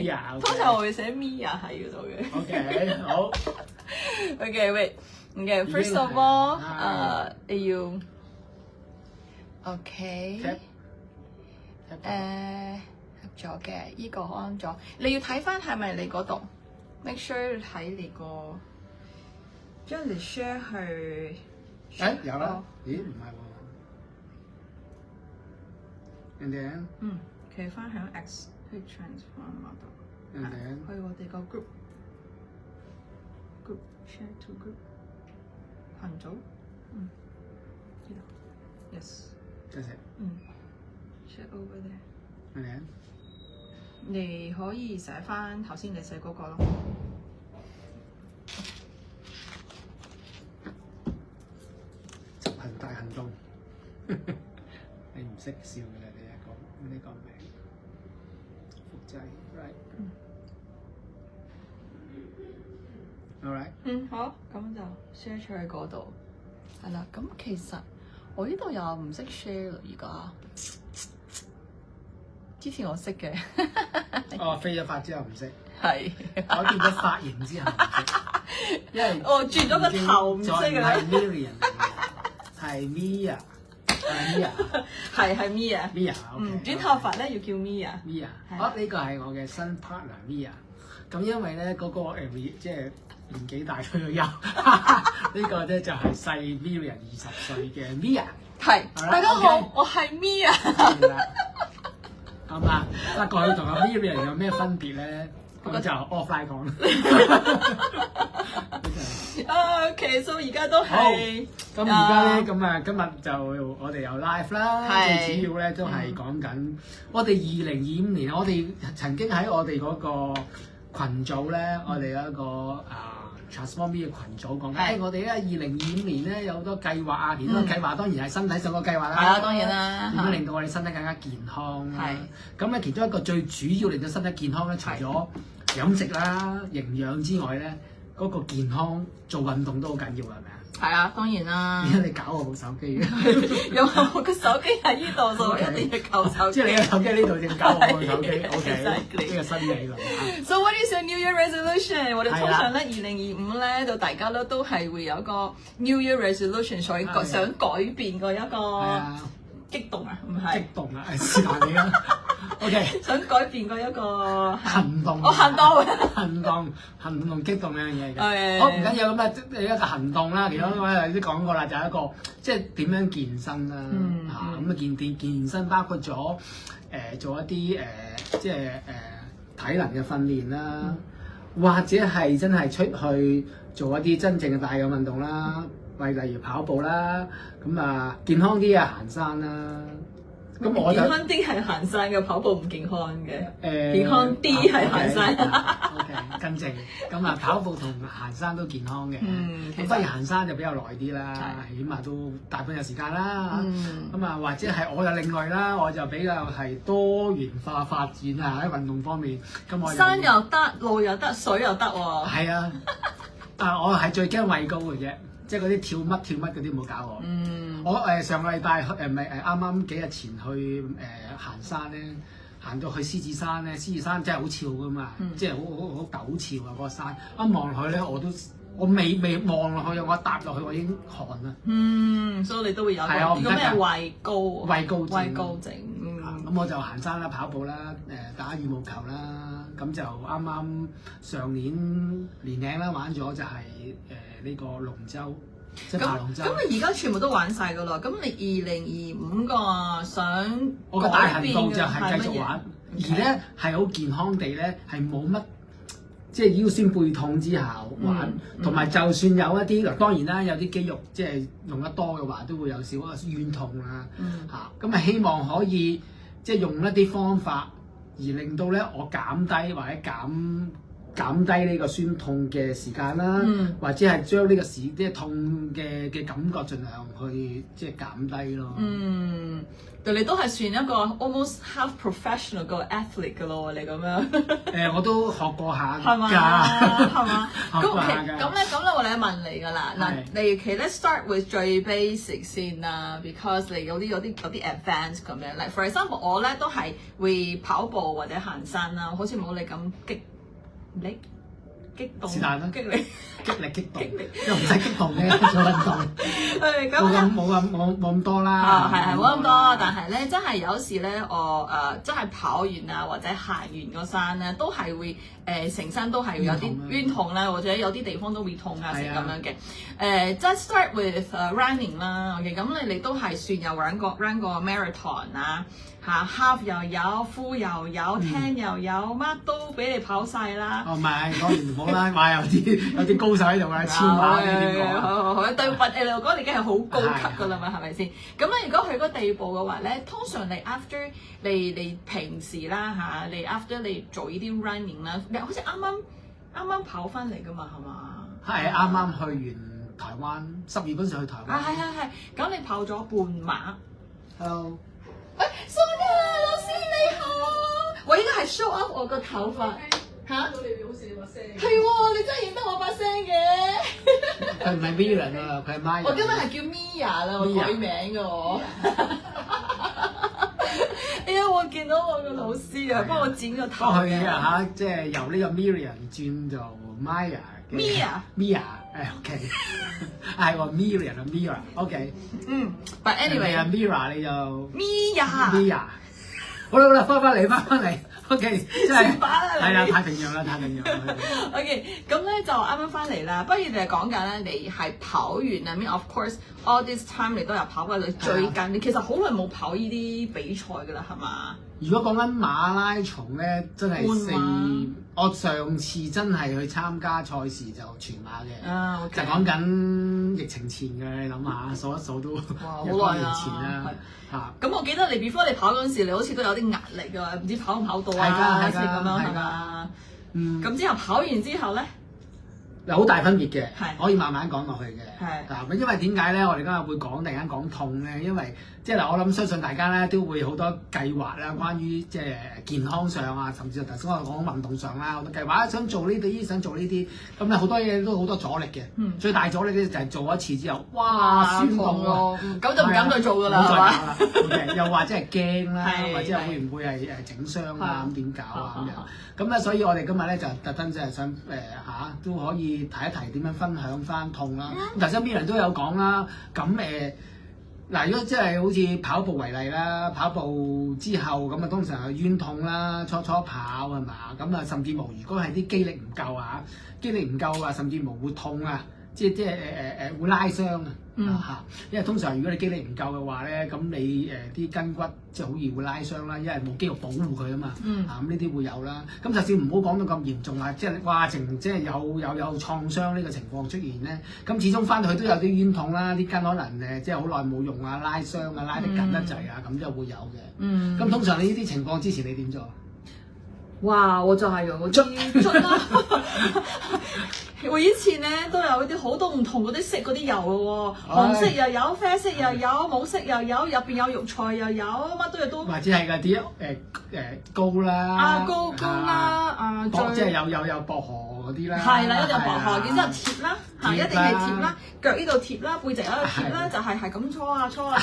Mia，通常我會寫 Mia 喺嗰度嘅。OK，好。Okay, wait. Okay, first of all, 你要 OK。合咗嘅，依個安咗。你要睇翻係咪你嗰度 ？Make sure 睇你個將你 share 去。有啦。咦，唔係喎。And then，企翻響 X 去 transform 嗰度。And then，去我哋個 group share to group 群組。呢度 yes。多謝。share over there。And then，你可以寫翻頭先你寫嗰個咯。執行大行動。你唔識笑嘅啦，呢個名。複製 ，right。Alright。好，咁就 share 出去嗰度。係啦，咁其實我呢度又唔識 share 啦，而家。之前我識嘅。飛咗髮之後唔識。係。改變咗髮型之後唔識。因為我轉咗個頭唔識嘅。係 Miriam， 係 Mia。係 Mia。Mia，轉頭髮咧要叫 Mia。Mia， 呢個係我嘅新 partner Mia。咁因為咧嗰個即係年紀大退咗休，呢個咧就係細 Miriam 20歲嘅 Mia。係，大家好，我係 Mia。係嘛？不過佢同阿 Miriam 有咩分別咧？咁就 offline 講。OK，所以而家都係。咁而家咧，今日就我哋有 live 啦，最主要咧都係講緊我哋2025年，我哋曾經喺我哋嗰個群組咧，我哋有一個Transform Me 嘅群組講緊，我哋咧2025年咧有好多計劃啊，其中個計劃當然係身體上個計劃啦，係啊，當然啦，點樣令到我哋身體更加健康啦？咁咧其中一個最主要令到身體健康咧，除咗飲食啦、營養之外咧，嗰個健康做運動都好緊要，係咪啊？係啊，當然啦。點解你搞我部手機嘅？因為我個手機喺呢度，所以一定要救手機。即係你個手機喺呢度，正搞我部手機。OK， 呢個新理論。So what is your New Year resolution？ 我哋通常咧2025咧，到大家都係會有一個 New Year resolution， 所以想改變個一個激動啊，唔係激動啊，是但你啦。OK， 想改變個一個行動。行動同激動兩樣嘢嘅。好，唔緊要咁啊，一個行動啦。其中我哋都講過啦，就係一個即係點樣健身啦。咁啊健身包括咗做一啲即係體能嘅訓練啦，或者係真係出去做一啲真正嘅大嘅運動啦，例如跑步啦，咁啊健康啲啊行山啦。咁我就健康啲係行山嘅，跑步唔健康嘅。健康啲係行山。OK， 更正。咁啊，跑步同行山都健康嘅。咁反而行山就比較耐啲啦，起碼都大半日時間啦。咁啊，或者係我就另外啦，我就比較係多元化發展啊喺運動方面。咁我山又得，路又得，水又得喎。係啊，我係最驚畏高嘅啫。即係嗰啲跳乜嗰啲唔好搞我。我上個禮拜唔係啱啱幾日前去行山咧，行到去獅子山咧，獅子山真係好峭噶嘛，即係好陡峭啊嗰個山。一望落去咧，我未望落去，我搭落去我已經寒啦。所以你都會有個咩畏高症。咁我就行山啦、跑步啦、打羽毛球啦，咁就啱啱上年年齡啦玩咗就係呢個龍舟，即係爬龍舟。咁你而家全部都玩晒㗎啦，咁你2025個想我個大行動就係繼續玩，而咧係好健康地咧係冇乜即係腰酸背痛之下玩，同埋就算有一啲嗱當然啦，有啲肌肉即係用得多嘅話都會有少酸痛啦嚇，咁啊希望可以。即係用一啲方法而令到咧我減低或者減減低呢個酸痛嘅時間啦，或者係將呢個即係痛嘅感覺盡量去即係減低咯。但你都係算一個 almost half professional 個 athlete 㗎咯，你咁樣。我都學過下㗎。係嘛？係嘛？學過下㗎。咁咧，我哋問你㗎啦。嗱，例如其實 let's start with 最 basic 先啦 ，because 你有啲 advanced 咁樣。like for example，我咧都係會跑步或者行山啦，好似冇你咁激動，是但啦，激勵激動，又唔使激動嘅做運動，冇咁多啦。係冇咁多，但係咧真係有時咧，我真係跑完啊或者行完個山咧，都係會成身都係有啲冤痛啦，或者有啲地方都會痛啊，成咁樣嘅。即係 start with running 啦，OK， 咁你都係算有 run 過 marathon 啊。half 又有 full 又有 10又有，乜都俾你跑晒啦。唔係講完唔好啦，話有啲高手喺度啦，超馬呢啲講。好，對運你嚟講，你已經係好高級㗎啦嘛，係咪先？咁咧，如果去嗰地步嘅話咧，通常你 after 你平時啦你 after 你做呢啲 running 啦，你好似啱啱跑翻嚟㗎嘛，係嘛？係啱啱去完台灣，10月嗰陣去台灣。係。咁你跑咗半馬。Hello。Sonia 老師你好，我應該係 show up 我個頭髮嚇。到你好似你把聲。係喎，你真係認得我把聲嘅。佢唔係 Mira 啊，佢係 Maya。我今日係叫 Mia 啦，我改名嘅我。哎呀，我見到我個老師啊，幫我剪個頭。佢即係由呢個 Miriam 轉做 Maya。Mia。OK， 係喎 Mira，OK。But anyway， Mira 你就 Mia。好啦，翻嚟 ，OK， 即係係啦，太平洋啦。OK， 咁咧就啱啱翻嚟啦。不如你係講緊咧，你係跑完啊 mean of course all this time 你都有跑過，你最近你其實好耐冇跑呢啲比賽㗎啦，係嘛？如果講緊馬拉松咧，真係我上次真係去參加賽事就全馬嘅，就講緊疫情前嘅，你諗下，數一數都好多年前啦。咁我記得你 before 你跑嗰陣時，你好似都有啲壓力㗎，唔知跑唔跑到啊？係咁樣係嘛？咁之後跑完之後咧？有好大分別嘅，可以慢慢講落去嘅。係因為點解咧？我哋今日會突然間講痛咧，因為即係我諗相信大家咧都會好多計劃啦，關於即係健康上啊，甚至頭先我講運動上啦，好多計劃，想做呢啲，想做呢啲，咁咧好多嘢都好多阻力嘅。最大阻力咧就係做一次之後，哇，酸痛咯，咁就唔敢再做㗎啦，係嘛？又或者係驚啦，或者會唔會係整傷啊？咁點搞啊？咁樣咁咧，所以我哋今日咧就特登即係想都可以提一提點樣分享翻痛啦。咁頭先邊人都有講啦。咁嗱，如果即係好似跑步為例啦，跑步之後咁啊，通常係冤痛啦，初跑係嘛？咁啊，甚至乎如果係啲肌力唔夠啊，甚至乎會痛啊，即係會拉傷啊。因為通常如果你肌力唔夠嘅話咧，咁你啲筋骨即係好易會拉傷啦，因為冇肌肉保護佢啊嘛。咁呢啲會有啦。咁就算唔好講到咁嚴重啊，即係哇，即係有創傷呢個情況出現咧，咁始終翻到去都有啲冤痛啦，啲筋可能即係好耐冇用啊，拉傷啊，拉得緊得滯啊，咁就會有嘅。咁通常你呢啲情況之前你點做？哇！我就係用嗰啲啦。我以前咧都有啲好多唔同嗰啲色嗰啲油嘅喎，紅色又有，啡色又有，冇色又有，入邊有肉菜又有，乜都有都。或者係嗰啲膏啦。膏啦，即係有薄荷嗰啲啦。係啦，一定有薄荷，然之後貼啦，一定係貼啦，腳呢度貼啦，背脊喺度貼啦，就係咁搓啊咁啊，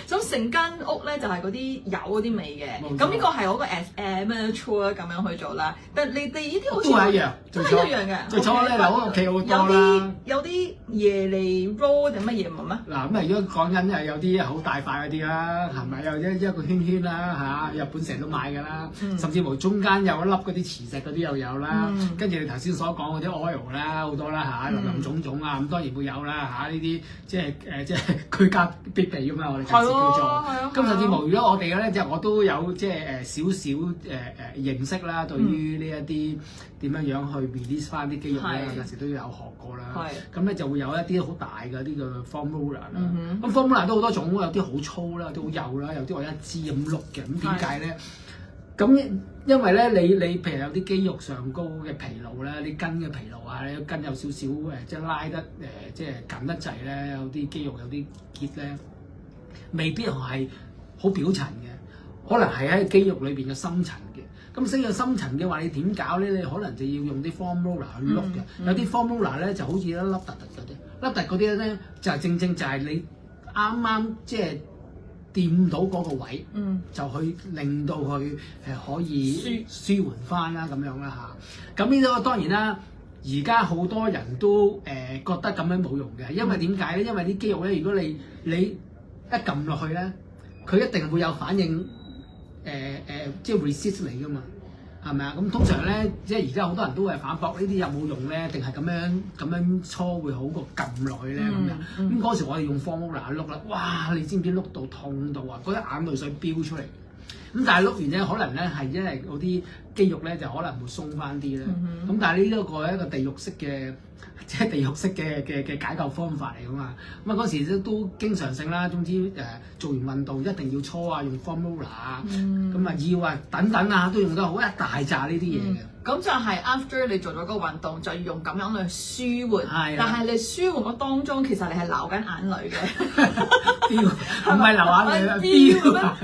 咁成間屋咧就係嗰啲油嗰啲味嘅。咁呢個係我個 amateur 咁樣去做啦。但係你哋呢啲好似都係一樣，都係一樣嘅。最初咧喺屋企好多啦。有啲椰梨 roll 定乜嘢唔係咩？嗱咁如果講緊有啲好大塊嗰啲啦，係咪有一個圈圈啦日本成日都買㗎啦，甚至乎中間有一粒嗰啲磁石嗰啲又有啦，跟住你頭先所講嗰啲 oil 啦好多啦林林種種啊，咁當然會有啦呢啲即係居家必備㗎嘛，我哋暫時叫做。咁甚至乎如果我哋咧，即係我都有即係少少認識啦，對於呢一啲點樣樣去 release 翻啲肌肉咧，有時都有學過啦。咁咧就會有一啲好大嘅呢個 foam roller 啦。咁 foam roller 都好多種，有啲好粗啦，有啲好幼啦，有啲我一支咁碌嘅。咁點解咧？咁因為咧，你譬如有啲肌肉上高嘅疲勞咧，啲筋嘅疲勞啊，你筋有少少即係拉得即係緊得滯咧，有啲肌肉有啲結咧，未必係好表層嘅，可能係喺肌肉裏邊嘅深層嘅。咁所以有深層嘅話，你點搞咧？你可能就要用啲 foam roller 去碌嘅。有啲 foam roller 咧就好似一粒突突嗰啲，粒突嗰啲咧就係正就係你啱啱即係掂到嗰個位，就去令到佢可以舒緩翻啦咁樣啦嚇。咁呢個當然啦，而家好多人都覺得咁樣冇用嘅，因為點解咧？因為啲肌肉咧，如果你一撳落去咧，佢一定會有反應。即係 resist 你㗎嘛，係咪啊？咁通常咧，即係而家好多人都係反駁呢啲有冇用咧，定係咁樣搓會好過撳落去咧咁樣。咁嗰時我哋用 foam roller 碌啦，哇！你知唔知碌到痛到啊？嗰啲眼淚水飆出嚟。咁但係碌完咧，可能咧係因為嗰啲肌肉咧就可能會鬆翻啲咧。咁但係呢一個係一個地獄式嘅。即係地獄式嘅解救方法嚟㗎嘛，咁啊嗰時都經常性啦，總之做完運動一定要搓啊，用 foam roller 啊，咁啊腰啊等等啊都用得好一大扎呢啲嘢嘅。咁就係 after 你做咗嗰個運動，就要用咁樣去舒緩。係。但係你舒緩嘅當中，其實你係流緊眼淚嘅。唔係流眼淚，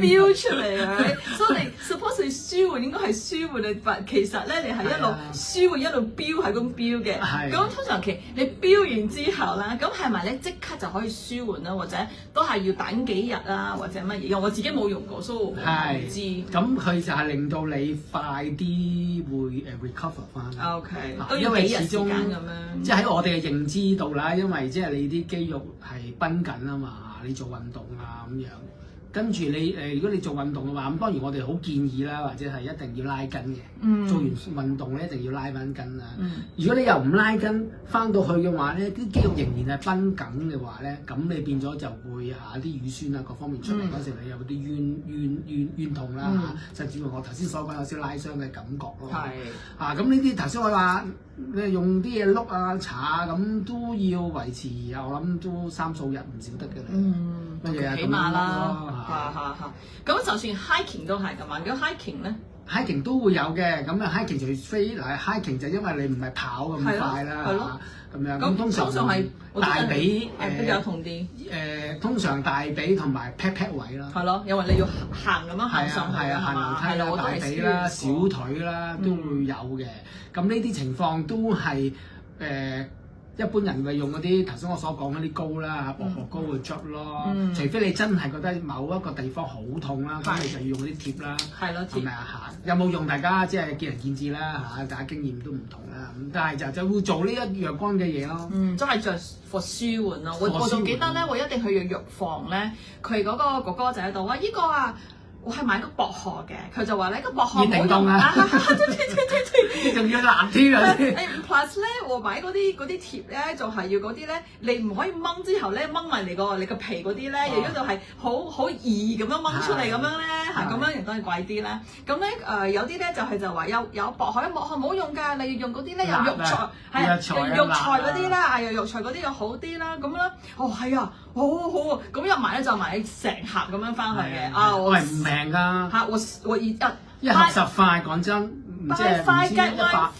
飆出嚟啊！所以你 suppose 你舒緩應該係舒緩你，但其實咧你係一路舒緩一路飆係咁飆嘅。係。咁通常你飆完之後啦，咁係咪咧即刻就可以舒緩啦？或者都係要等幾日啊？或者乜嘢？我自己冇用過，所以我唔知。咁佢就係令到你快啲會recover 翻。OK，因為始終咁樣，即係喺我哋嘅認知度啦，因為即係你啲肌肉係繃緊啊嘛，你做運動啊咁樣。跟住你如果你做運動嘅話，咁當然我哋好建議啦，或者係一定要拉筋嘅。做完運動咧，一定要拉翻筋啦。如果你又唔拉筋，翻到去嘅話咧，啲肌肉仍然係繃緊嘅話咧，咁你變咗就會啲乳酸啊各方面出嚟嗰時，你有啲冤痛啦嚇，甚至乎我頭先所講有少拉傷嘅感覺咯。係。咁呢啲頭先我話你用啲嘢碌啊搽啊咁都要維持，我諗都3數日唔少得嘅。起碼啦。咁就算 hiking 都係咁啊，如果 hiking 咧 ？hiking 都會有嘅，咁啊 hiking 就飛嗱 hiking 就因為你唔係跑咁快啦，咁樣。咁通常係大髀比較痛啲。通常大髀同埋 pat pat 位啦。係咯，因為你要行咁樣行上去行樓梯啦，大髀啦、小腿啦都會有嘅。咁呢啲情況都係一般人會用嗰啲頭先我所講嗰啲膏啦，薄荷膏去捽咯。除非你真係覺得某一個地方好痛啦，咁你就要用嗰啲貼啦。係咯，貼。係咪啊？有冇用大家即係見仁見智啦嚇，大家經驗都唔同啦。咁但係就會做呢一若干嘅嘢咯。真係就 for 舒緩咯。我仲記得咧，我一定去藥房咧，佢嗰個哥哥就喺度話：依個啊！我係買個薄荷嘅，佢就話咧個薄荷冇用啊！對，仲要難啲啊！Plus 咧，我買嗰啲貼咧，就係要嗰啲咧，你唔可以掹之後咧掹埋你個皮嗰啲咧，亦都就係好易咁樣掹出嚟咁樣咧，咁樣亦都係貴啲咧。咁咧有啲咧就話有薄荷冇用㗎，你要用嗰啲咧有藥材，藥材嗰啲啦，藥材嗰啲又好啲啦，咁啦。係啊，好啊，咁一買咧就買成盒咁樣翻去嘅。我係唔平㗎。我一盒10塊，講真，唔知係100。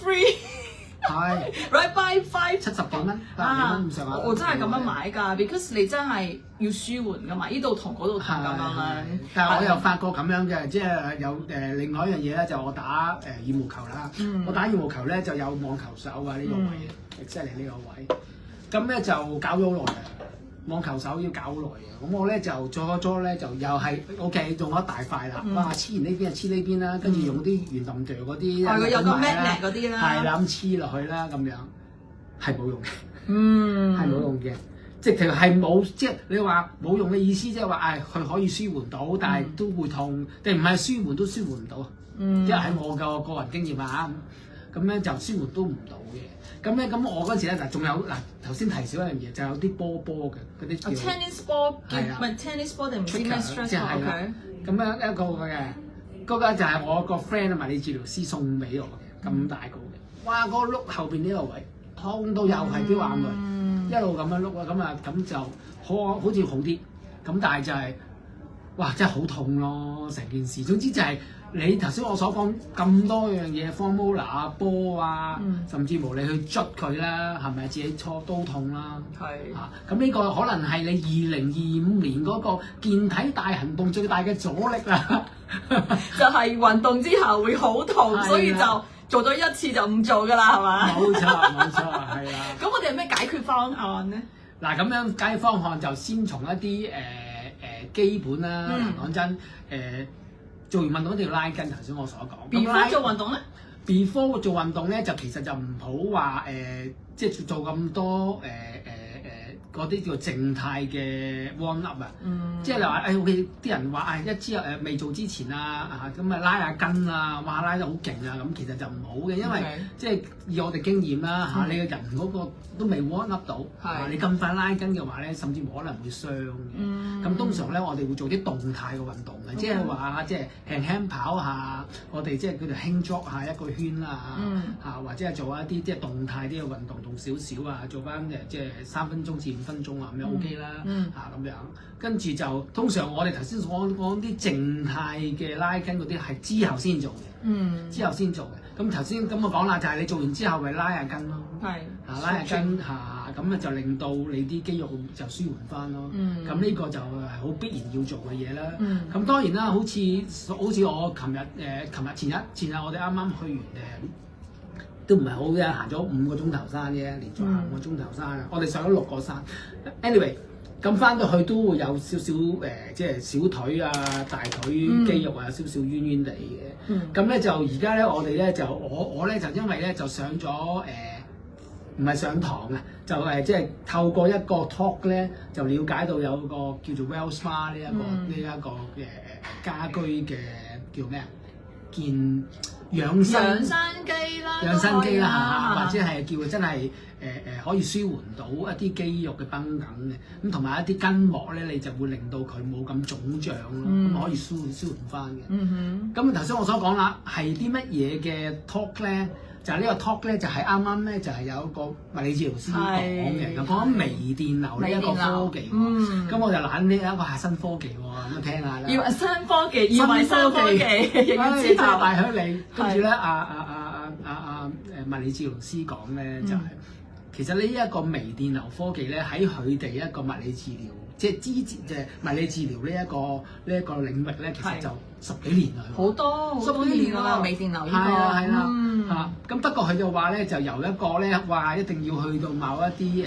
係 ，right buy 5 70幾蚊，80蚊咁上下。我真係咁樣買㗎 ，because 你真係要舒緩㗎嘛，呢度同嗰度同咁樣啦。但係我又發覺咁樣嘅，即係有另外一樣嘢咧，就我打羽毛球啦。我打羽毛球咧就有網球手啊呢個位，exactly 呢個位。咁咧就搞咗好耐啊，網球手要搞好耐嘅。咁我咧就做咗咗咧就又係 OK 用咗一大塊啦。哇！黐完呢邊就黐呢邊啦，跟住用啲圓冧哚嗰啲。佢有個 magnet 嗰啲啦。係啦，咁黐落去啦，咁樣係冇用嘅。係冇用嘅，即係其實係冇，即係你話冇用嘅意思，即係話佢可以舒緩到，但係都會痛，定唔係舒緩都舒緩唔到。即係喺我個人經驗啊，咁咧就舒緩都唔到嘅。咁我嗰時咧仲有頭先提少一樣嘢，就有啲波嘅嗰啲叫 tennis ball， 唔係 tennis ball 定唔知咩 stress ball。咁樣一個嘅，嗰個就係我個 friend 物理治療師送俾我嘅，咁大個嘅。哇！嗰個碌後邊呢個位痛到又係飆眼淚，一路咁樣碌啊，咁就好似好啲。咁但係就係哇，真係好痛咯！成件事，總之就係你頭先我所講咁多樣嘢，formula 啊、波啊，甚至乎你去捽佢啦，係咪自己搓都痛啦？係啊，咁呢個可能係你2025年嗰個健體大行動最大嘅阻力啦。就係運動之後會好痛，所以就做咗一次就唔做㗎啦，係嘛？冇錯，係啦。咁我哋有咩解決方案咧？嗱，咁樣解決方案就先從一啲基本啦。講真，做完運動一定要拉筋，頭先我所講。before 做運動咧？before 做運動咧，就其實就唔好話即係做咁多嗰啲叫靜態嘅 warm up 啊，即係你話OK 啲人話一之後未做之前咁拉下筋啊，哇拉得好勁啊，咁其實就唔好嘅，因為即係以我哋經驗啦你個人嗰個都未 warm up 到，你咁快拉筋嘅話咧，甚至可能會傷嘅。咁通常咧，我哋會做啲動態嘅運動嘅，即係話即係輕輕跑下，我哋即係叫做輕 jog 下一個圈啦或者係做一啲即係動態啲嘅運動，動少少啊，做翻即係3分鐘至5分鐘啊，咁樣 OK 啦咁樣。跟住就通常我哋頭先所講啲靜態嘅拉筋嗰啲係之後先做嘅，之後先做嘅。咁頭先咁我講啦，就係你做完之後咪拉下筋咯，拉下筋咁就令到你啲肌肉就舒緩翻咯。咁呢個就係好必然要做嘅嘢啦。咁當然啦，好似我前日我哋啱啱去完都唔係好嘅，行咗5個鐘頭山啫，連續行5個鐘頭山啊！我哋上咗6個山。anyway， 咁翻到去都會有少少即係小腿啊、大腿肌肉啊，有少少冤冤地嘅。咁咧就而家咧，我哋咧就我咧就因為咧就上咗唔係上堂啊，就即係透過一個 talk 咧，就了解到有個叫做 Well Spa 呢一個家居嘅叫咩啊？養生機啦或者係叫真係可以舒緩到一啲肌肉嘅繃緊嘅，咁同埋一啲筋膜咧，你就會令到佢冇咁腫脹咯，咁可以舒緩翻嘅。咁頭先我所講啦，係啲乜嘢嘅 talk 咧？就係呢個 talk 咧，就係啱啱咧，就係有一個物理治療師講嘅，咁講微電流呢一個科技。咁我就懶呢一個係新科技喎，咁聽下啦。要新科技，要新科技，即係大響你。跟住咧，物理治療師講咧，就係其實呢一個微電流科技咧，喺佢哋一個物理治療，即係之前即係物理治療呢一個領域咧，其實就10幾年啦。好多年啦，微電流呢個。係啦。咁不過佢就話咧，就由一個咧話一定要去到某一啲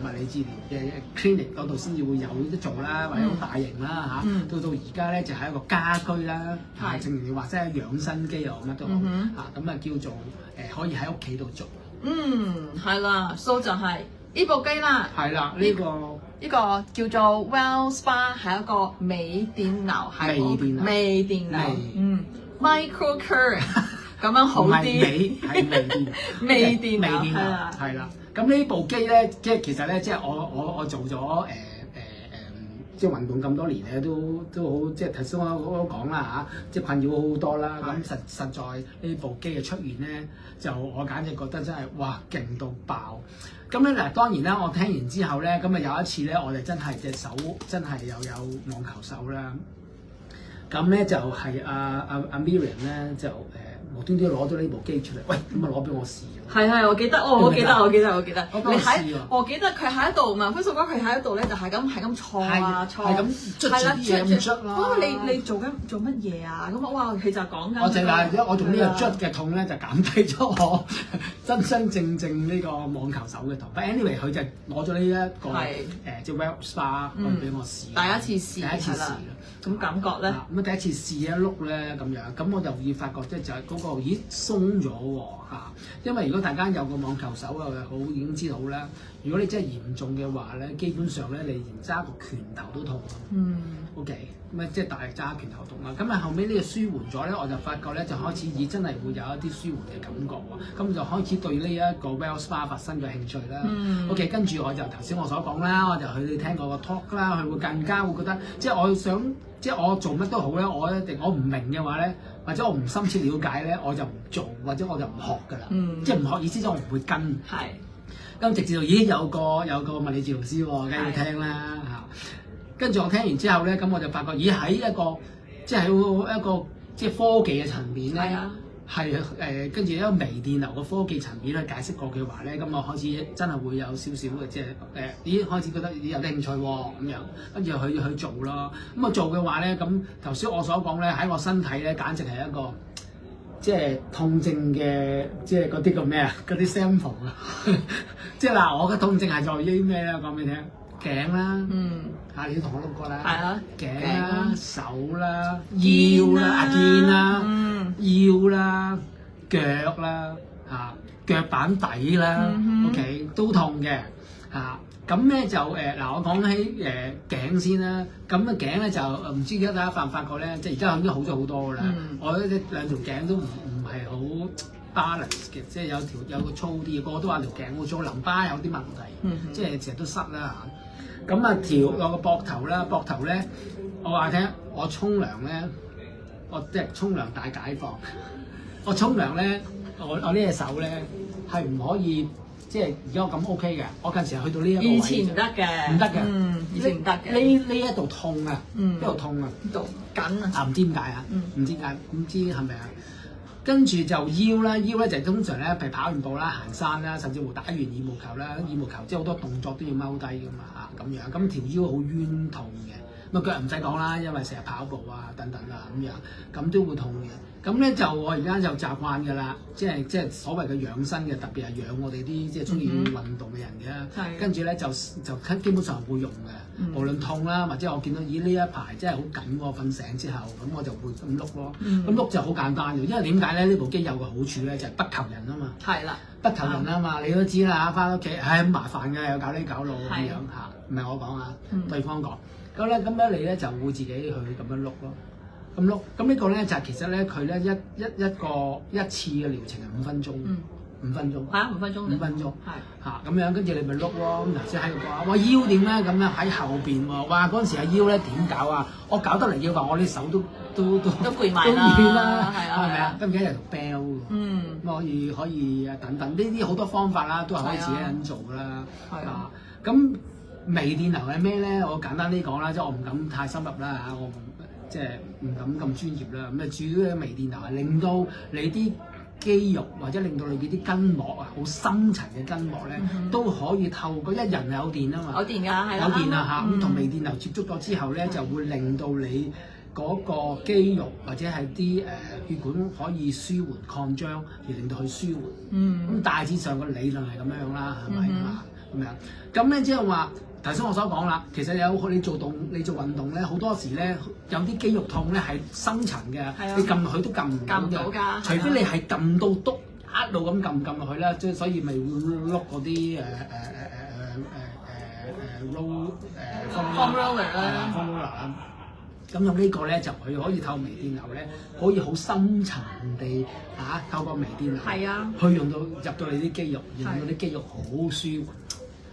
物理治療嘅 clinic 嗰度先至會有得做啦，或者好大型啦到而家咧就係一個家居啦，正如你話齋養生機又乜都好咁啊叫做可以喺屋企度做。係啦，就係呢部機啦。係啦，呢個叫做 Well Spa 係一個微電流，微電流，micro current 咁樣好啲。係微電流係啦。咁呢部機咧，即係其實咧，即係我做咗即係運動咁多年咧，都好即係頭先我都講啦即係困擾好多啦。咁實在呢部機嘅出現咧，就我簡直覺得真係哇勁到爆！咁咧嗱，當然啦，我聽完之後咧，咁啊有一次咧，我哋真係隻手真係又有網球手啦。咁咧就係阿 Miriam 咧就無端端攞咗呢部機出嚟，喂咁啊攞俾我試。係，我記得，我記得。我記得佢喺度嘛，輝叔哥佢喺度咧，就係咁搓啊搓，係咁捽嘢捽啦。哇！你做乜嘢啊？咁哇，佢就講緊。我淨係我用呢個捽嘅痛咧，就減低咗我真正呢個網球手嘅痛。But anyway， 佢就攞咗呢一個即係 Well Spa 俾我試。第一次試。咁感覺咧？咁第一次試一碌咧咁樣，咁我就會發覺即係嗰個鬆咗喎因為如果大家有個網球手好已經知道啦，如果你真係嚴重嘅話咧，基本上咧你連揸個拳頭都痛。OK， 咁即係大力揸拳頭痛啦。咁後尾呢個舒緩咗咧，我就發覺咧就開始真係會有一啲舒緩嘅感覺喎。咁就開始對呢一個 Well Spa 發生嘅興趣啦。OK， 跟住我就頭先我所講啦，我就去聽過個 talk 啦，佢會更加會覺得即係我想。即係我做乜都好咧，我唔明嘅話咧，或者我唔深切了解咧，我就唔做，或者我就唔學㗎啦。即係唔學意思即係我唔會跟。咁直至到有個物理治療師喎，梗係要聽啦跟住我聽完之後咧，咁我就發覺喺一個即係一個即係科技嘅層面咧。係啊。係跟住一個微電流嘅科技層面去解釋過嘅話咧，咁我開始真係會有少少嘅即係咦開始覺得有啲興趣喎咁樣，跟住去做咯。咁我做嘅話咧，咁頭先我所講咧喺我身體咧，簡直係一個即係痛症嘅即係嗰啲叫咩啊？嗰啲 sample 啊，即係嗱，我嘅痛症係在於咩咧？講俾你聽，頸啦，你都同我錄過啦，係啊，頸啦、手啦、腰啦、肩啦。腰啦、腳啦、腳板底啦，OK 都痛嘅咁咧就我講起頸先啦。咁嘅頸咧就唔知而家大家發唔發覺咧，即係而家已經好咗好多噶啦。我呢兩條頸都唔係好 balance 嘅，即係有個粗啲嘅，個個都話條頸好粗，淋巴有啲問題，即係成日都塞啦咁有個膊頭啦，膊頭咧我話聽，我沖涼咧。我即係沖涼大解放。我沖涼咧，我呢隻手咧係唔可以，即係而家我咁 OK 嘅。我近時去到呢一個位，以前唔得嘅，唔得嘅，以前唔得嘅。呢一度痛啊，呢度痛啊，呢度緊啊。唔知點解啊？唔知點解，唔知係咪啊？跟住就腰啦，腰咧就通常咧係跑完步啦、行山啦，甚至乎打完羽毛球啦，羽毛球即係好多動作都要踎低㗎嘛咁樣，咁條腰好冤痛嘅。咁腳唔使講啦，因為成日跑步啊等等啊咁樣，咁都會痛嘅。咁咧就我而家就習慣㗎啦，即係所謂嘅養生嘅，特別係養我哋啲即係中意運動嘅人嘅。跟住咧就基本上會用嘅，無論痛啦，或者我見到咦呢一排真係好緊喎，瞓醒之後咁我就會咁碌咯。咁碌就好簡單嘅，因為點解咧？呢部機有個好處咧，就係不求人啊嘛。係啦，不求人啊嘛，你都知啦，翻屋企咁麻煩嘅，又搞呢搞路咁樣嚇，唔係我講啊，對方講。咁咧你咧就會自己去咁樣碌咯，咁碌。咁呢個咧就係其實咧佢咧一次嘅療程係5分鐘，5分鐘。係啊，5分鐘。5分鐘。係。咁樣跟住你咪碌咯。咁頭先喺度講，哇腰點咧？咁樣喺後邊喎。哇嗰陣時嘅腰咧點搞啊？我搞得嚟要話我啲手都攰埋啦。都軟啦，係咪啊？跟住有條 bell 喎。可以等等呢啲好多方法啦，都係可以自己人做啦。係啊。咁微電流係咩咧？我簡單啲講啦，即係我唔敢太深入啦嚇，我即係唔敢咁專業啦。咁主要嘅微電流係令到你啲肌肉或者令到你啲筋膜啊，好深層嘅筋膜咧，都可以透過人有電啊嘛。有電㗎，係有電啊嚇。咁同微電流接觸咗之後咧，就會令到你嗰個肌肉或者係啲血管可以舒緩擴張，而令到佢舒緩。咁大致上個理論係咁樣啦，係咪啊？咁樣咁咧，即係話。頭先我所講啦，其實你做運動咧，好多時咧有啲肌肉痛咧係深層嘅，你撳落去都撳唔到㗎，除非你係撳到篤一路咁撳落去啦，即係所以咪會碌嗰啲foam roller 啦，foam roller 啦。咁用呢個咧就佢可以透過微電流咧，可以好深層地透過微電流去用到入到你啲肌肉，令到啲肌肉好舒緩。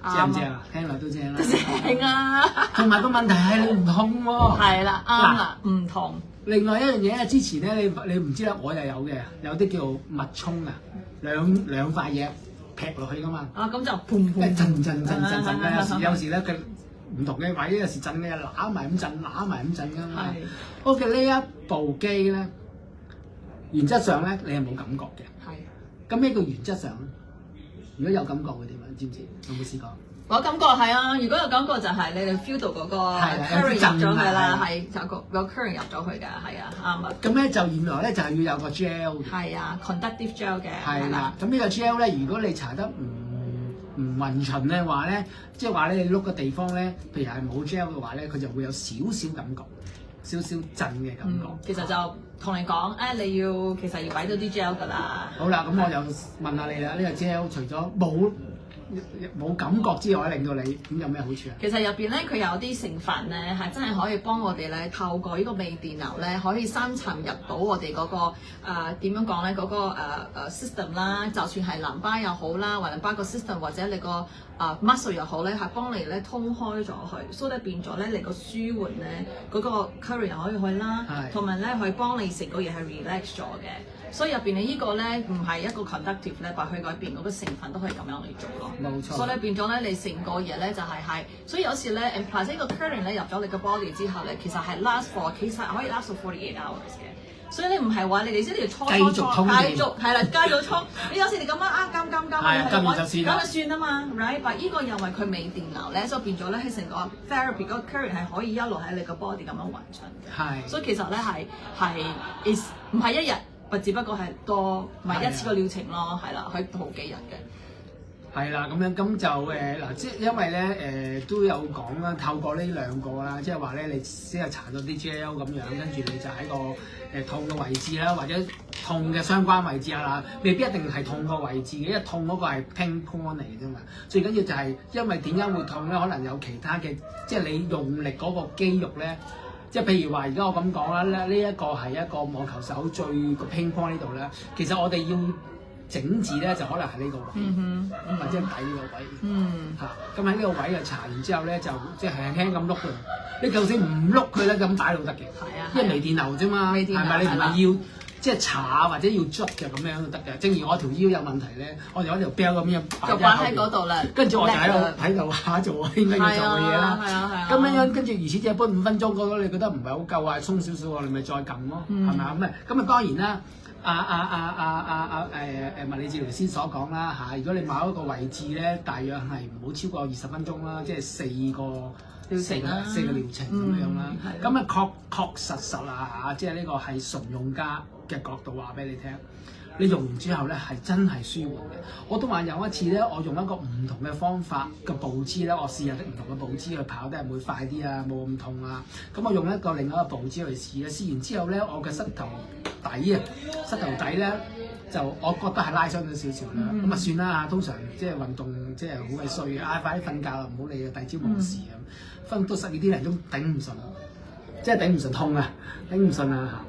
正唔正啊？聽落都正啦。正啊！同埋個問題係你唔痛喎。係啦，啱啦，唔痛。另外一樣嘢咧，之前咧你唔知啦，我又有嘅，有啲叫脈衝啊，兩塊嘢劈落去噶嘛。咁就砰砰震嘅，有時咧佢唔同嘅位，有時震嘅揦埋咁震噶嘛。OK，呢一部機咧，原則上咧你係冇感覺嘅。係。咁呢個原則上，如果有感覺會點啊？知唔知？有冇試過？我感覺係啊，如果有感覺就係你哋 feel 到嗰個 current 入咗去啦，係有個 current 入咗去㗎，係啊，啱啊。咁咧就原來咧就係要有個 gel 嘅。係啊 conductive gel 嘅。係啦，咁呢個 gel 咧，如果你搽得唔勻循嘅話咧，即係話咧你碌嘅地方咧，譬如係冇 gel 嘅話咧，佢就會有少少感覺，少少震嘅感覺。其實就同你講，你要其實要擺到啲 gel 㗎啦。好啦，咁我就問下你啦，呢個 gel 除咗冇感覺之外，令到你咁有咩好處啊？其實入邊咧，佢有啲成分咧，係真係可以幫我哋咧，透過呢個微電流咧，可以深層入到我哋嗰個點樣講咧，嗰個system 啦，就算係淋巴又好啦，或淋巴個 system 或者你個muscle 又好咧，係幫你咧通開咗佢，所以變咗咧你個舒緩咧，嗰個 current 又可以去啦，同埋咧可以幫你成個嘢係 relax 咗嘅。所以入邊你呢個咧唔係一個 conductive 咧，但係佢改變嗰個成分都可以咁樣嚟做咯。冇錯。所以咧變咗咧，你成個嘢咧就係，所以有時咧 imply 呢個 current 咧入咗你個 body 之後咧，其實係 last for 其實可以 last for 48 hours 嘅。所以你唔係話你哋先要搓繼續通電，繼續係啦，繼續沖。你有時你咁樣監，撳完就算啊嘛 ，right？但依個因為佢微電流咧，所以變咗咧係成個 therapy 嗰個 current 係可以一路喺你個 body 咁樣運進嘅。係，所以其實咧係唔係一日，只不過係多唔係一次個療程咯，係啦，可以好幾日嘅。係啦，咁就嗱，即係因為咧都有講啦，透過呢兩個啦，即係話咧你先係搽咗啲 gel 咁樣，跟住你就喺個痛嘅位置啦，或者痛嘅相關位置啊，未必一定係痛個位置嘅，因為痛嗰個係 pain point 嚟嘅啫嘛。最緊要就係因為點解會痛咧？可能有其他嘅，即係你用力嗰個肌肉咧，即係譬如話而家我咁講啦，呢一個係一個網球手最個 pain point 呢度咧，其實我哋要整治咧就可能係呢個位，或者底呢個位，咁喺呢個位就搽完之後咧就即係輕輕咁碌佢，你就算唔碌佢咧咁擺到得嘅，因為微電流啫嘛，係咪？你唔係要即係搽或者要捽嘅咁樣都得嘅。正如我條腰有問題咧，我就攞條 belt 咁樣就擺喺嗰度啦，跟住我就喺度下做我應該要做嘅嘢啦。咁樣跟住如此這般5分鐘嗰個你覺得唔係好夠啊，鬆少少喎，你咪再撳咯，係咪啊？咁啊當然啦。物理治療師所講啦嚇，如果你某一個位置咧，大約係唔好超過20分鐘啦，即係4個療程咁樣啦。咁啊確實啊嚇，即係呢個係純用家嘅角度話俾你聽，你用完之後咧係真係舒緩嘅。我都話有一次咧，我用一個唔同嘅方法嘅步姿咧，我試下啲唔同嘅步姿去跑，都係會快啲啊，冇咁痛啊。咁我用另一個步姿去試啊，試完之後咧，我嘅膝頭底咧就我覺得係拉傷咗少少啦，咁啊算啦，通常即係運動即係好鬼衰嘅，快啲瞓覺啦，唔好理啊，第二朝冇事咁，瞓到12點零鐘頂唔順，即係頂唔順痛啊，頂唔順啊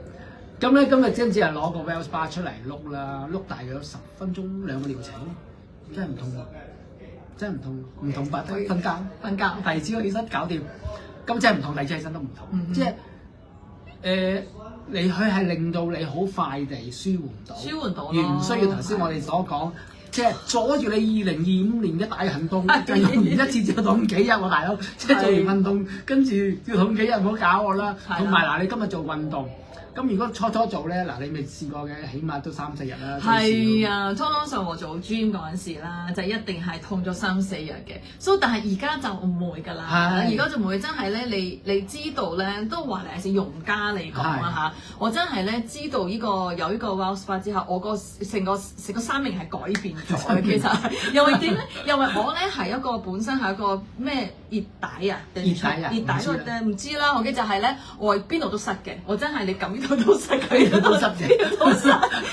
嚇！咁咧今日先至係攞個 Wells Bar 出嚟碌啦，碌大約10分鐘2個療程，真係唔痛喎，真係唔痛，唔痛白瞓覺，第二朝起身搞掂，咁真係唔痛，第二朝起身都唔痛，即係佢係令到你好快地舒緩到，而唔需要頭先我哋所講，即係阻住你2025年嘅大行動，就用完一次就痛幾日喎，大佬，即係做完運動跟住要痛幾日，唔好搞我啦。同埋嗱，你今日做運動，咁如果初做咧，嗱你未試過嘅，起碼都3-4日啦。係啊，通常我做 gym 嗰陣時啦，就一定係痛咗3-4日嘅。但係而家就唔會㗎啦。而家就唔會真係咧，你知道咧，都話你係用家嚟講啦嚇。我真係咧知道有呢個 Wells Bar 之後，我個成個生命係改變咗嘅。其實因為點咧？因為我咧係一個本身係一個咩熱帶啊，熱帶嗰啲唔知啦。我記得就係咧，我邊度都塞嘅。我真係你撳呢度都塞，佢呢度都塞嘅，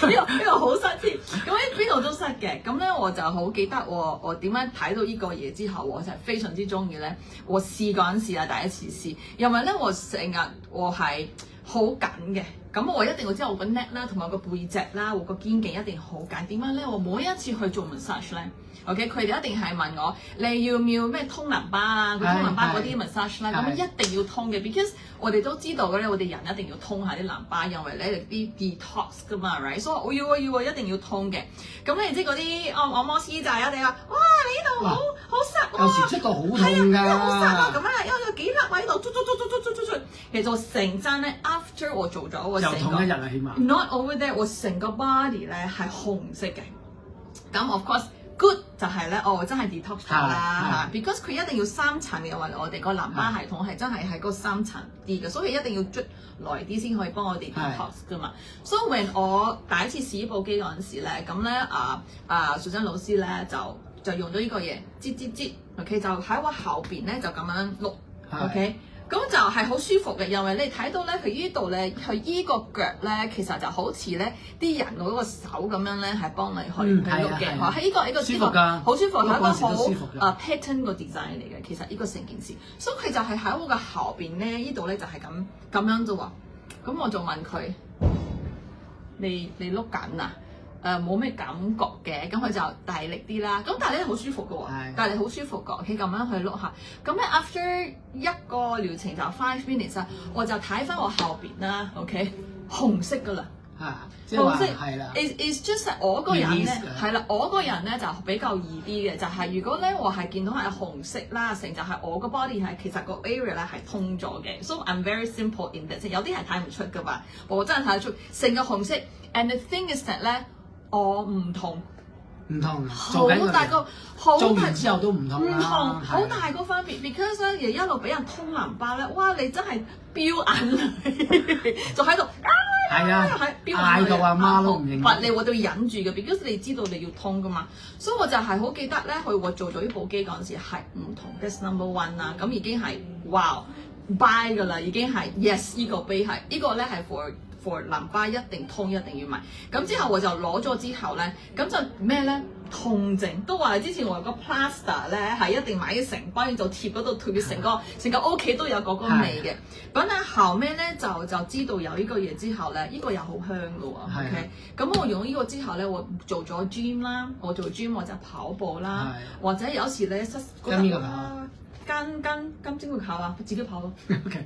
呢個好塞添。咁喺邊度都塞嘅。咁咧我就好記得我點樣睇到呢個嘢之後，我就係非常之中意咧。我試嗰陣時啊，第一次試，因為咧我成日我係好緊嘅。咁我一定要知道我個 neck 啦，同埋個背脊啦，我個肩頸一定好緊。點解咧？我每一次去做 massage 咧 ，OK， 佢哋一定係問我你要唔要咩通淋巴啊？佢通淋巴嗰啲 massage 啦，咁一定要通嘅 ，because 我哋都知道嘅咧，我哋人一定要通下啲淋巴，因為咧啲 detox 噶嘛 ，right？ 所以我要一定要通嘅。咁你知嗰啲按摩師就一定話，哇！你呢度好塞喎，有時出到好痛㗎，好塞啊！咁啊，因為有幾粒位喺度，捽。其實我成身咧 ，after 我做咗又痛1日啦，起碼。Not over there， 我成個 body 咧係紅色嘅。咁 of course good 就係咧，真係 detox 咗啦嚇。Because 佢一定要3層嘅，話我哋個淋巴系統係真係喺嗰3層啲嘅，所以一定要捽耐啲先可以幫我哋 detox 噶嘛。So when 我第一次試呢部機嗰陣時咧，咁咧淑珍老師咧就用咗呢個嘢擠，OK 就喺我後邊咧就咁樣碌 ，OK。咁就係好舒服嘅，因為你睇到咧，佢依度咧，佢依個腳咧，其實就好似咧啲人嗰個手咁樣咧，係幫你去喐嘅。喺呢個舒服㗎，好舒服，係一個好pattern 個 design 嚟嘅。其實呢個成件事，所以佢就係喺我個後邊咧，呢度咧就係咁樣啫喎。咁我就問佢：你碌緊啊？冇咩感覺嘅，咁佢就大力啲啦。咁但係咧好舒服嘅喎，但係好舒服嘅。OK，咁樣去碌下。咁咧 after 一個療程就5 minutes 啊，我就睇翻我後邊啦。OK，紅色㗎啦，嚇，即係話紅色係啦。is just 我個人咧 Release 係啦，我個人咧就比較易啲嘅，就係、如果咧我係見到係紅色啦，成就係我個 body 係其實個 area 咧係通咗嘅，so I'm very simple in that。有啲係睇唔出噶嘛，我真係睇得出成個紅色。And the thing is that 咧，我唔痛。唔同，好大個，好做大完之後都唔同啦，好大個分別。Because 咧，一路俾人通淋巴咧，哇！你真係飆眼淚，就喺度係啊，嗌到阿媽都唔認。但你我都忍住嘅，because 你知道你要通噶嘛。所以我就係好記得咧，佢我做咗呢部機嗰陣時係唔同嘅 number one 啦，咁已經係哇 buy 噶啦，已經係 yes 呢個杯係呢個咧係 for 淋巴一定通一定要買，咁之後我就攞咗之後咧，咁就咩咧痛症都話之前我有個 plaster 咧係一定買嘅成包，就貼嗰度貼成個屋企都有嗰個味嘅。咁但後尾咧就知道有呢個嘢之後咧，呢個又好香嘅喎。OK，咁我用呢個之後咧，我做咗 gym 啦，我做 gym 我就跑步啦，或者有時咧跟呢個跑。跟邊個跑啊？自己跑咯。OK，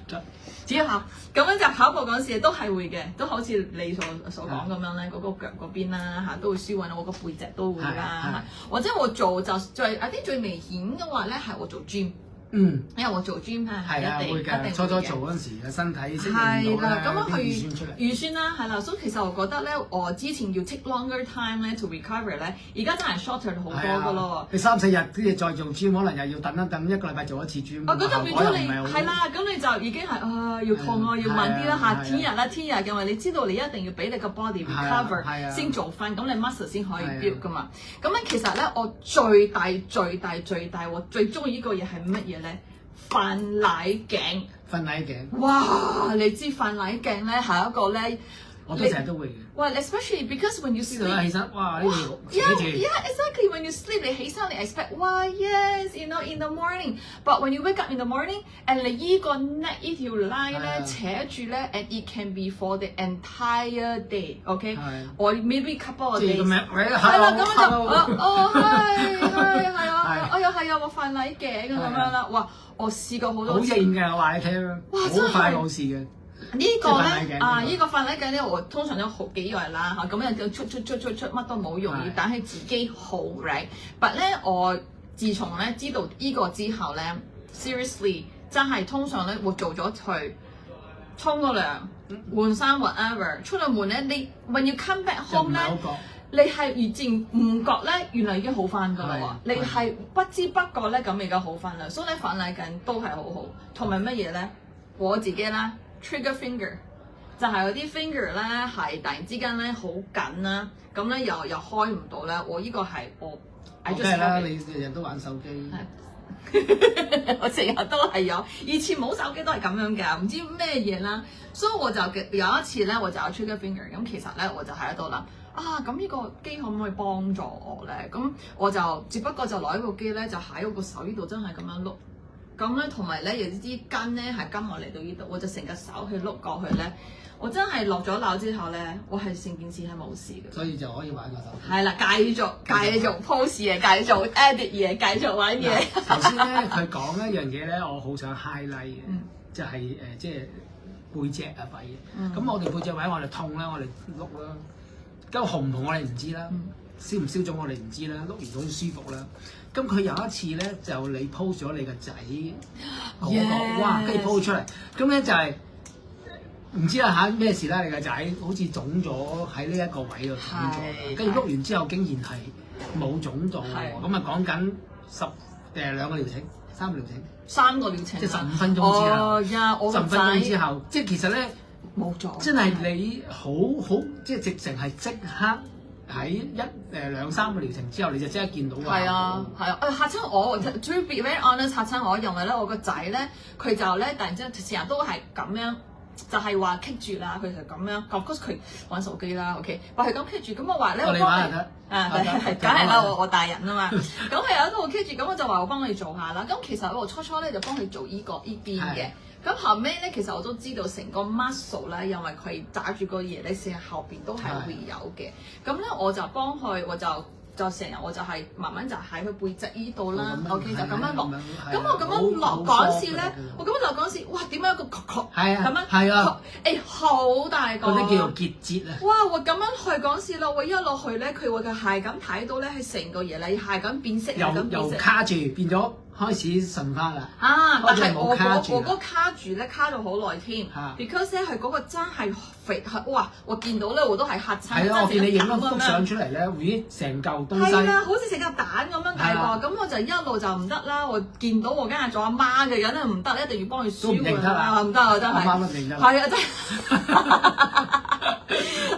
自己跑。咁樣就跑步嗰陣時都係會嘅，都好似你所講咁樣咧，嗰個腳嗰邊啦嚇都會舒緩，我個背脊都會啦。或者我做就最最明顯嘅話咧，係我做 gym。因為我做 gym 係一定初做嗰陣時嘅身體適應到咧，咁樣去預算啦，係啦，所以其實我覺得咧，我之前要 take longer time 咧 to recover 咧，而家真係 shorter 好多噶咯。你3-4日跟住再做 gym， 可能又要等一個禮拜做一次 gym。我覺得變咗你係啦，咁你就已經係要痛啊，要慢啲啦嚇，天日嘅話，你知道你一定要俾你個 body recover 先做翻，咁你 muscle 先可以 build 噶嘛。咁咧其實咧，我最大我最中意呢個嘢係乜嘢咧？飯奶鏡。瞓奶鏡。哇！你知飯奶鏡咧係一個咧，我都成日都會嘅。喂 ，especially because when you sleep， 起身，哇！呢條Yeah, exactly. When you sleep， 你起身你 expect， 哇 ，yes，you know in the morning，but when you wake up in the morning，and 你依個 neck 依條 line 咧扯住咧 ，and it can be for the entire day，OK？or maybe couple of days。係啦，咁就係啊，哎呀係啊，我飯奶鏡咁樣啦，哇！我試過好多次。好硬嘅，我話你聽，好快冇事嘅。呢個咧呢個飯奶鏡咧，我通常都好幾日啦嚇，咁樣就出乜都冇用，要等喺自己好 right。But 咧，我自從咧知道呢個之後咧 ，seriously 真係通常咧我做咗去沖個涼、換衫 whatever， 出到門咧，你 when you come back home 咧。你係越漸唔覺咧，原來已經好翻㗎啦喎！你係不知不覺咧，咁而家好翻啦。所以咧，飯奶鏡都係好好，同埋乜嘢咧？我自己啦 ，trigger finger 就係嗰啲 finger 咧係突然之間咧好緊啦，咁咧又開唔到咧。我呢個係我梗係啦，你日日都玩手機。我成日都係有，以前冇手機都係咁樣㗎，唔知咩嘢啦。所以我就有一次咧，我就有 trigger finger。咁其實咧，我就喺度諗。咁呢個機可唔可以幫助我咧？咁我就只不過就攞呢部機咧，就喺我個手呢度真係咁樣碌。咁咧同埋咧有啲筋咧係跟我嚟到呢度，我就成個手去碌過去咧。我真係落咗樓之後咧，我係成件事係冇事嘅。所以就可以玩個手機。係啦，繼續 post 嘢，繼續 edit 嘢，繼續玩嘢。頭先咧佢講一樣嘢咧，我好想 highlight 嘅，就係即係背脊啊位。咁我哋背脊位我哋痛啦，我哋碌啦。咁紅唔紅我哋唔知啦，消唔消腫我哋唔知啦，碌完好舒服啦。咁佢有一次咧，就你 post 咗你個仔嗰個，哇！跟住 post 出嚟，咁咧就係唔知啦嚇咩事啦？你個仔好似腫咗喺呢一個位度腫咗，跟住碌完之後竟然係冇腫到喎。咁啊講緊2個療程，3個療程，3個療程，即係15分鐘之後，15分鐘之後，即係其實咧。冇咗，真係你好即係直情係即刻喺2-3個療程之後，你就即刻見到㗎。係啊，嚇親我 to be very honest 嚇親我，因為咧我個仔咧佢就咧突然之間成日都係咁樣，就係話棘住啦，佢就咁樣。Of course 佢玩手機啦 ，OK， 但係咁棘住，咁我話咧我幫你梗係啦，我大人啊嘛。咁佢有一個棘住，咁我就話我幫你做下啦。咁其實我初咧就幫佢做呢邊嘅。咁後尾咧，其實我都知道成個 muscle 咧，因為佢揸住個嘢咧，成日後邊都係會有嘅。咁咧，我就幫佢，我就就成日我就係慢慢就喺佢背脊依度啦咁樣，OK 就咁樣落。係咁我咁樣落嗰陣時咧，我咁樣落嗰陣時，哇點解有個咁樣係啊，誒好大個。嗰啲叫做結節啊。哇！我咁樣去嗰時咯，我一落去咧，佢會嘅係咁睇到咧，係成個嘢咧係咁變色，又卡住變咗。開始順翻啦，但係我卡嗰個卡住咧，卡咗好耐添。because 咧係嗰個真係肥，哇！我見到咧我都係嚇親。係啊，我見你影咗幅相出嚟咧，咦，成嚿東西。係啦，好似成嚿蛋咁樣大個，咁我就一路就唔得啦。我見到我梗係做阿媽嘅人咧唔得，一定要幫佢舒緩啦，唔得啊真係。阿媽都唔認得。係啊真係。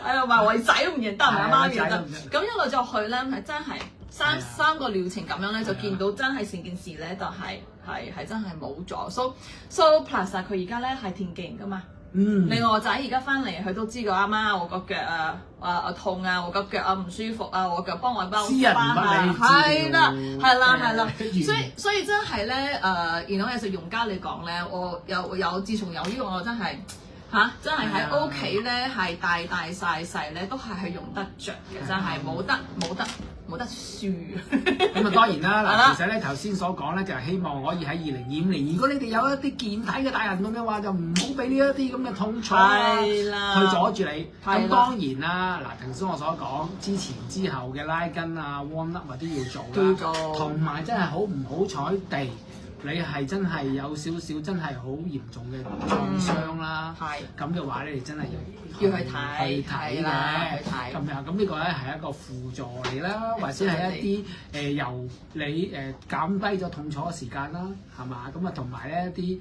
係啊，埋我仔都唔認得，埋阿媽認得。咁一路就去咧，係真係。三個療程咁樣咧，就見到真係成件事咧，就係真係冇咗。So plus 佢而家咧係田徑㗎嘛。另外我仔而家翻嚟，佢都知道阿媽我個腳痛啊，我個腳唔舒服啊，我腳幫我包翻啊，係啦。所以真係咧然後有時用家嚟講咧，我有自從有呢個我真係。真係喺屋企咧，係大細咧，都係用得着嘅，真係冇得輸。咁啊當然啦，嗱，其實咧頭先所講咧，就係希望可以喺2025年，如果你哋有一啲健體嘅大人咁嘅話，就唔好俾呢一啲咁嘅痛楚去阻住你。咁當然啦，嗱，頭先我所講之前之後嘅拉筋啊、warm up 都要做啦，同埋真係好唔好彩地。你係真係有少少真係好嚴重嘅創傷啦，咁嘅話咧，你真係要去睇嘅，咁樣咁呢個咧係一個輔助嚟啦，或者係一啲由你減低咗痛楚嘅時間啦，係嘛？咁啊同埋咧一啲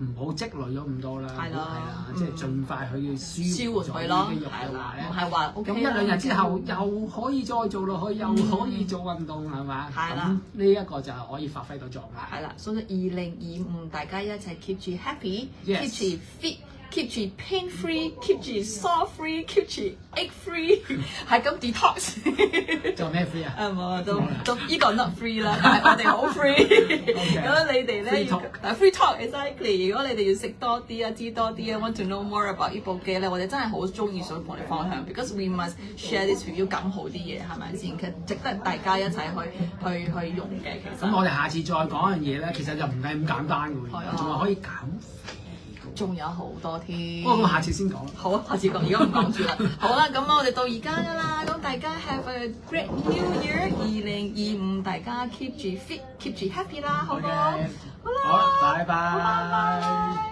唔好積累咗咁多啦，係啦，即係盡快去舒緩咗啲肌肉嘅話咧，唔係話咁一兩日之後又可以再做落去，又可以做運動係嘛？咁呢一個就係可以發揮到作用啦。係啦，所以2025大家一齊 keep 住 happy，keep 住 fit。keep 住 pain free，keep 住 sore free，keep 住 ache free， 係咁 detox。做咩 free 啊？冇都依個 not free 啦，但係我哋好 free。如果你哋咧要 free talk exactly， 如果你哋要識多啲啊，知多啲啊 ，want to know more about 呢部機咧，我哋真係好中意想同你分享 ，because we must share this with you 咁好啲嘢係咪先？其實值得大家一齊去用嘅。其實咁我哋下次再講一樣嘢咧，其實就唔係咁簡單嘅喎，仲係可以減。仲有好多添，我下次先講。好啊，下次講，而家唔講住啦。好啦，咁我哋到而家㗎啦，咁大家 have a great new year， 2025大家 keep 住 fit，keep 住 happy 啦，好唔好？好啦，好，拜拜。